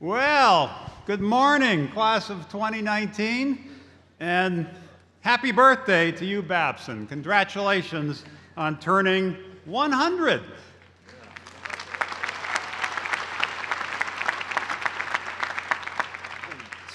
Well, good morning, class of 2019, and happy birthday to you, Babson. Congratulations on turning 100.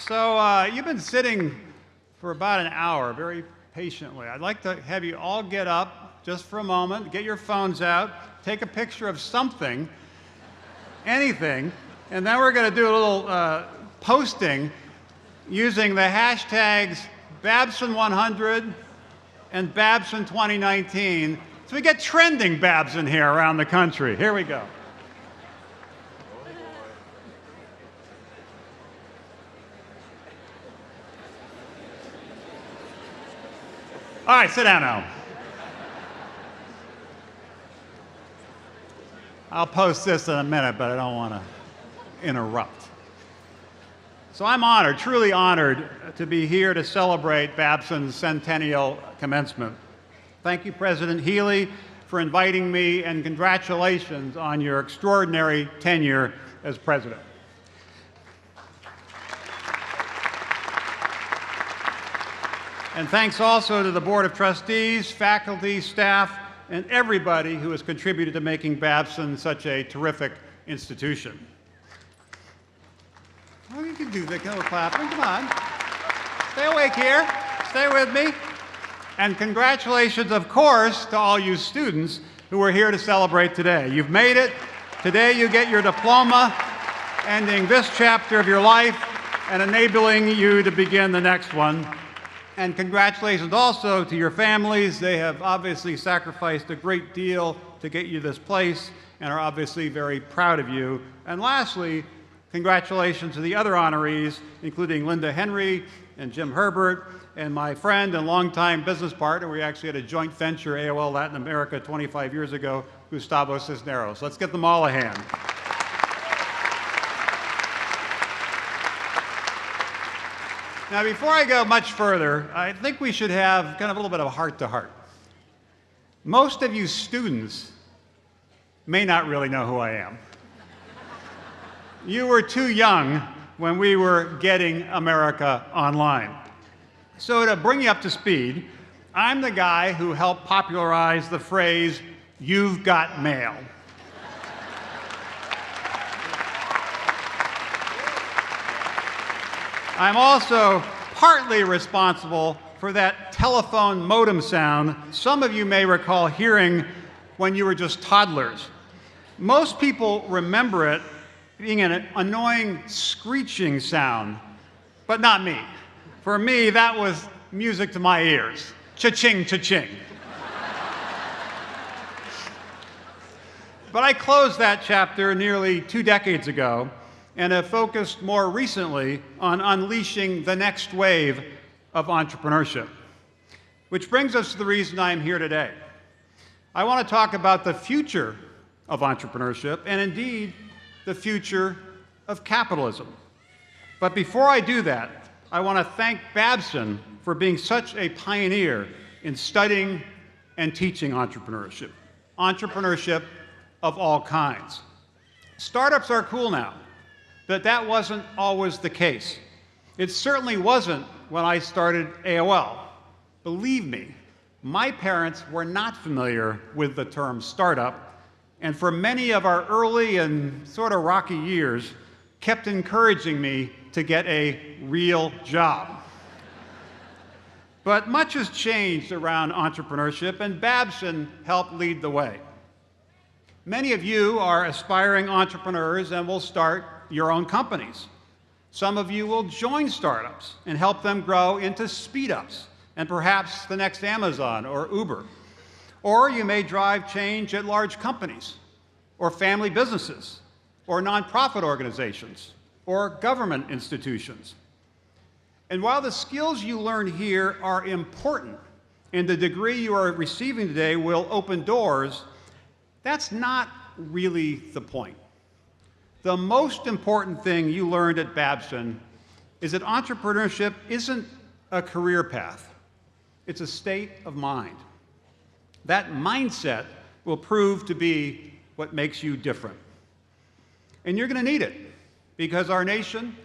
So you've been sitting for about an hour very patiently. I'd like to have you all get up just for a moment, get your phones out, take a picture of something, anything, and then we're going to do a little posting using the hashtags Babson100 and Babson 2019. So we get trending Babson here around the country. Here we go. All right, sit down now. I'll post this in a minute, but I don't want to interrupt. So I'm honored, truly honored, to be here to celebrate Babson's Centennial Commencement. Thank you, President Healy, for inviting me, and congratulations on your extraordinary tenure as president. And thanks also to the Board of Trustees, faculty, staff, and everybody who has contributed to making Babson such a terrific institution. Oh, you can do that, go clapping, come on. Stay awake here, stay with me. And congratulations, of course, to all you students who are here to celebrate today. You've made it. Today you get your diploma, ending this chapter of your life and enabling you to begin the next one. And congratulations also to your families. They have obviously sacrificed a great deal to get you this place and are obviously very proud of you. And lastly, congratulations to the other honorees, including Linda Henry and Jim Herbert, and my friend and longtime business partner. We actually had a joint venture, AOL Latin America, 25 years ago, Gustavo Cisneros. Let's give them all a hand. Now, before I go much further, I think we should have kind of a little bit of a heart-to-heart. Most of you students may not really know who I am. You were too young when we were getting America online. So to bring you up to speed, I'm the guy who helped popularize the phrase, "You've got mail." I'm also partly responsible for that telephone modem sound some of you may recall hearing when you were just toddlers. Most people remember it being an annoying screeching sound, but not me. For me, that was music to my ears. Cha-ching, cha-ching. But I closed that chapter nearly 2 decades ago and have focused more recently on unleashing the next wave of entrepreneurship. Which brings us to the reason I'm here today. I want to talk about the future of entrepreneurship and indeed the future of capitalism. But before I do that, I want to thank Babson for being such a pioneer in studying and teaching entrepreneurship. Entrepreneurship of all kinds. Startups are cool now, but that wasn't always the case. It certainly wasn't when I started AOL. Believe me, my parents were not familiar with the term startup, and for many of our early and sort of rocky years, kept encouraging me to get a real job. But much has changed around entrepreneurship, and Babson helped lead the way. Many of you are aspiring entrepreneurs and will start your own companies. Some of you will join startups and help them grow into speed-ups and perhaps the next Amazon or Uber. Or you may drive change at large companies or family businesses or nonprofit organizations or government institutions. And while the skills you learn here are important and the degree you are receiving today will open doors, that's not really the point. The most important thing you learned at Babson is that entrepreneurship isn't a career path. It's a state of mind. That mindset will prove to be what makes you different. And you're going to need it because our nation,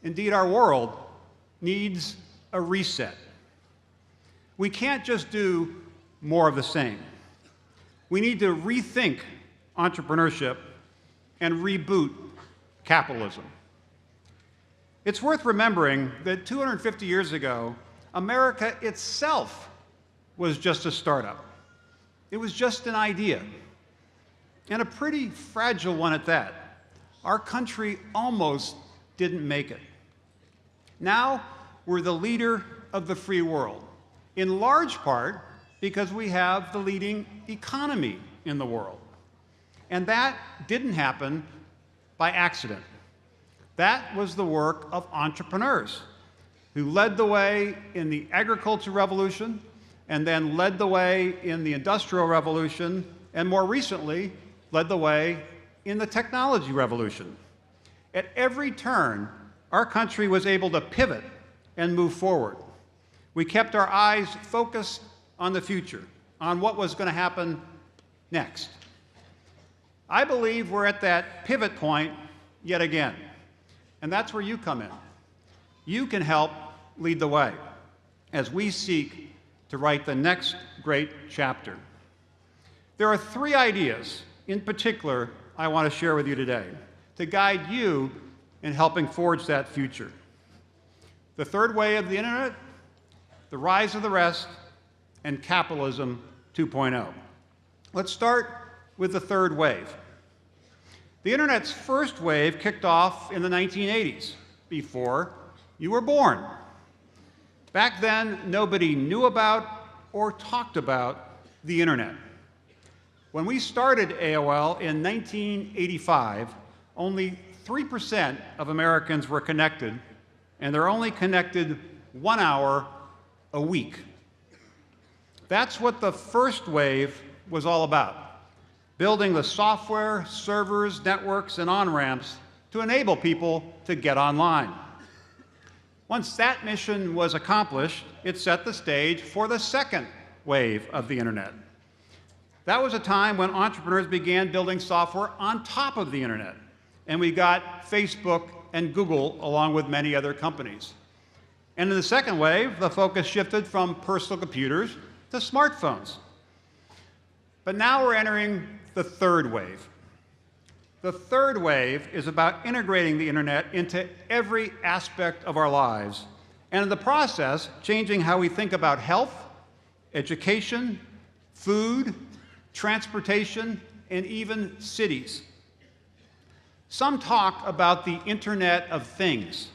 indeed our world, needs a reset. We can't just do more of the same. We need to rethink entrepreneurship and reboot capitalism. It's worth remembering that 250 years ago, America itself was just a startup. It was just an idea, and a pretty fragile one at that. Our country almost didn't make it. Now, we're the leader of the free world, in large part because we have the leading economy in the world. And that didn't happen by accident. That was the work of entrepreneurs who led the way in the agricultural revolution, and then led the way in the industrial revolution, and more recently, led the way in the technology revolution. At every turn, our country was able to pivot and move forward. We kept our eyes focused on the future, on what was going to happen next. I believe we're at that pivot point yet again, and that's where you come in. You can help lead the way as we seek to write the next great chapter. There are three ideas in particular I want to share with you today to guide you in helping forge that future. The third wave of the internet, the rise of the rest, and capitalism 2.0. Let's start with the third wave. The internet's first wave kicked off in the 1980s, before you were born. Back then, nobody knew about or talked about the internet. When we started AOL in 1985, only 3% of Americans were connected, and they're only connected 1 hour a week. That's what the first wave was all about, building the software, servers, networks, and on-ramps to enable people to get online. Once that mission was accomplished, it set the stage for the second wave of the internet. That was a time when entrepreneurs began building software on top of the internet, and we got Facebook and Google along with many other companies. And in the second wave, the focus shifted from personal computers to smartphones. But now we're entering the third wave. The third wave is about integrating the internet into every aspect of our lives, and in the process, changing how we think about health, education, food, transportation, and even cities. Some talk about the Internet of Things,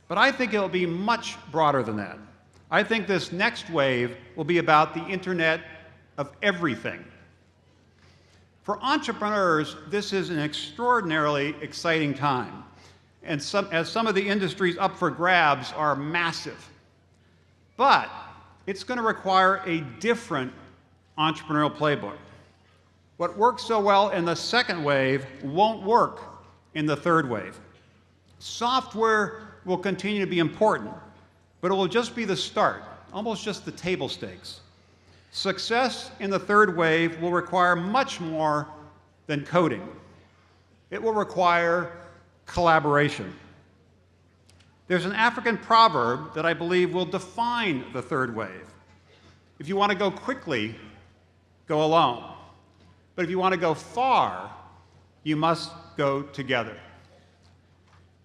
but I think it'll be much broader than that. I think this next wave will be about the Internet of Everything. For entrepreneurs, this is an extraordinarily exciting time, and as some of the industries up for grabs are massive. But it's going to require a different entrepreneurial playbook. What works so well in the second wave won't work in the third wave. Software will continue to be important, but it will just be the start, almost just the table stakes. Success in the third wave will require much more than coding. It will require collaboration. There's an African proverb that I believe will define the third wave. If you want to go quickly, go alone. But if you want to go far, you must go together.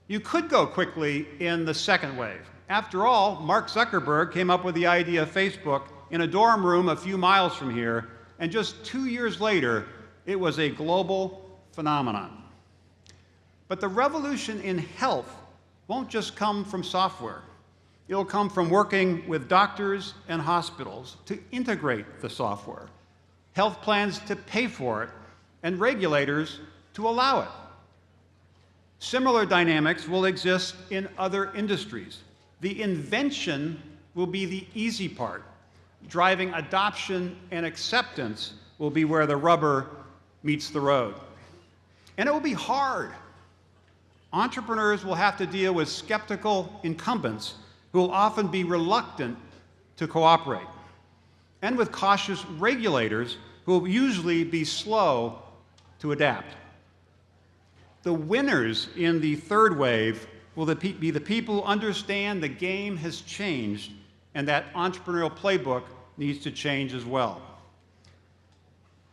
You could go quickly in the second wave. After all, Mark Zuckerberg came up with the idea of Facebook in a dorm room a few miles from here, and just 2 years later, it was a global phenomenon. But the revolution in health won't just come from software. It'll come from working with doctors and hospitals to integrate the software, health plans to pay for it, and regulators to allow it. Similar dynamics will exist in other industries. The invention will be the easy part. Driving adoption and acceptance will be where the rubber meets the road. And it will be hard. Entrepreneurs will have to deal with skeptical incumbents who will often be reluctant to cooperate, and with cautious regulators who will usually be slow to adapt. The winners in the third wave will be the people who understand the game has changed and that entrepreneurial playbook needs to change as well.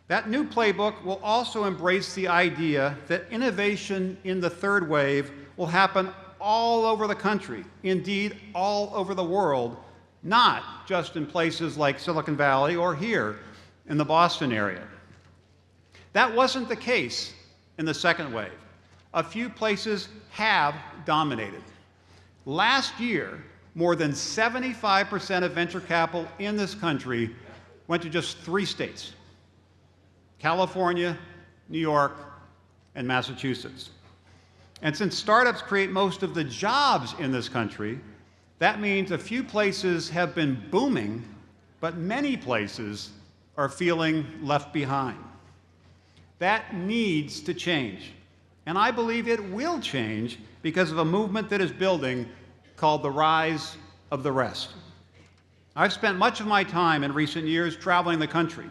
That new playbook will also embrace the idea that innovation in the third wave will happen all over the country, indeed all over the world, not just in places like Silicon Valley or here in the Boston area. That wasn't the case in the second wave. A few places have dominated. Last year, more than 75% of venture capital in this country went to just 3 states: California, New York, and Massachusetts. And since startups create most of the jobs in this country, that means a few places have been booming, but many places are feeling left behind. That needs to change. And I believe it will change because of a movement that is building called the rise of the rest. I've spent much of my time in recent years traveling the country.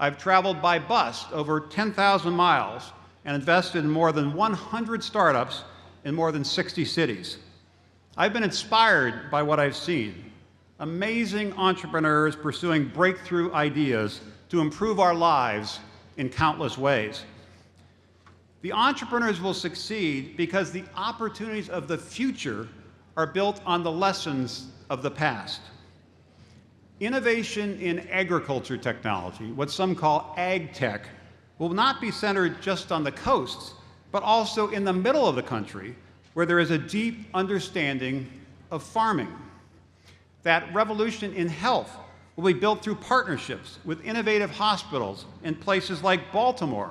I've traveled by bus over 10,000 miles and invested in more than 100 startups in more than 60 cities. I've been inspired by what I've seen. Amazing entrepreneurs pursuing breakthrough ideas to improve our lives in countless ways. The entrepreneurs will succeed because the opportunities of the future are built on the lessons of the past. Innovation in agriculture technology, what some call ag tech, will not be centered just on the coasts, but also in the middle of the country, where there is a deep understanding of farming. That revolution in health will be built through partnerships with innovative hospitals in places like Baltimore,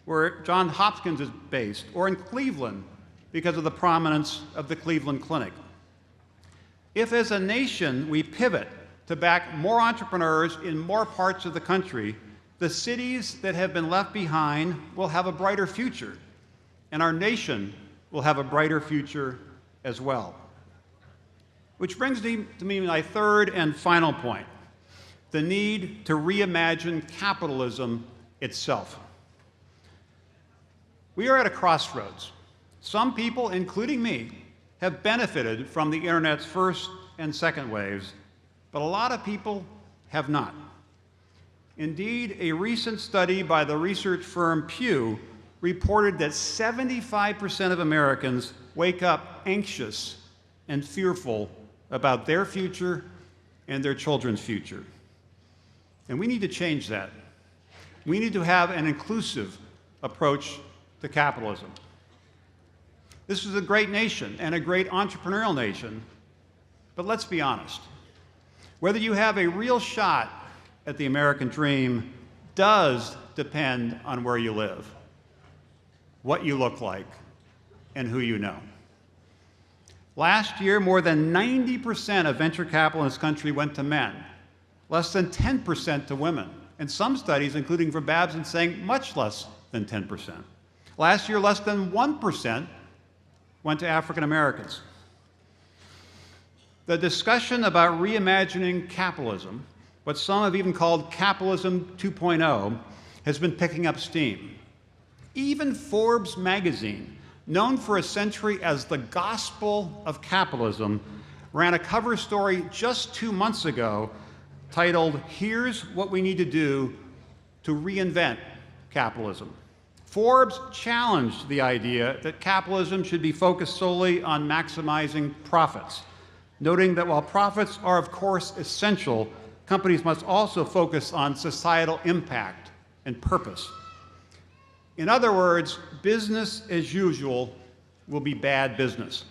where Johns Hopkins is based, or in Cleveland, because of the prominence of the Cleveland Clinic. If as a nation we pivot to back more entrepreneurs in more parts of the country, the cities that have been left behind will have a brighter future, and our nation will have a brighter future as well. Which brings me to my third and final point, the need to reimagine capitalism itself. We are at a crossroads. Some people, including me, have benefited from the internet's first and second waves, but a lot of people have not. Indeed, a recent study by the research firm Pew reported that 75% of Americans wake up anxious and fearful about their future and their children's future. And we need to change that. We need to have an inclusive approach to capitalism. This is a great nation and a great entrepreneurial nation, but let's be honest. Whether you have a real shot at the American dream does depend on where you live, what you look like, and who you know. Last year, more than 90% of venture capital in this country went to men, less than 10% to women, and some studies, including from Babson, saying much less than 10%. Last year, less than 1% went to African Americans. The discussion about reimagining capitalism, what some have even called capitalism 2.0, has been picking up steam. Even Forbes magazine, known for a century as the gospel of capitalism, ran a cover story just 2 months ago titled, "Here's What We Need to Do to Reinvent Capitalism." Forbes challenged the idea that capitalism should be focused solely on maximizing profits, noting that while profits are of course essential, companies must also focus on societal impact and purpose. In other words, business as usual will be bad business.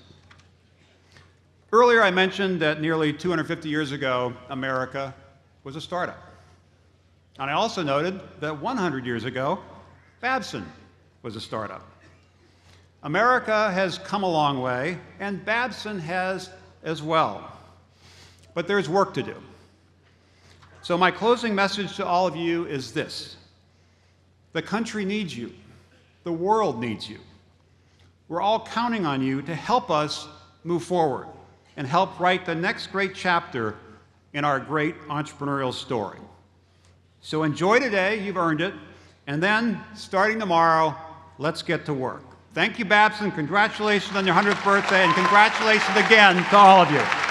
Earlier I mentioned that nearly 250 years ago, America was a startup. And I also noted that 100 years ago, Babson was a startup. America has come a long way, and Babson has as well. But there's work to do. So my closing message to all of you is this: the country needs you. The world needs you. We're all counting on you to help us move forward and help write the next great chapter in our great entrepreneurial story. So enjoy today, you've earned it, and then, starting tomorrow, let's get to work. Thank you, Babson. Congratulations on your 100th birthday, and congratulations again to all of you.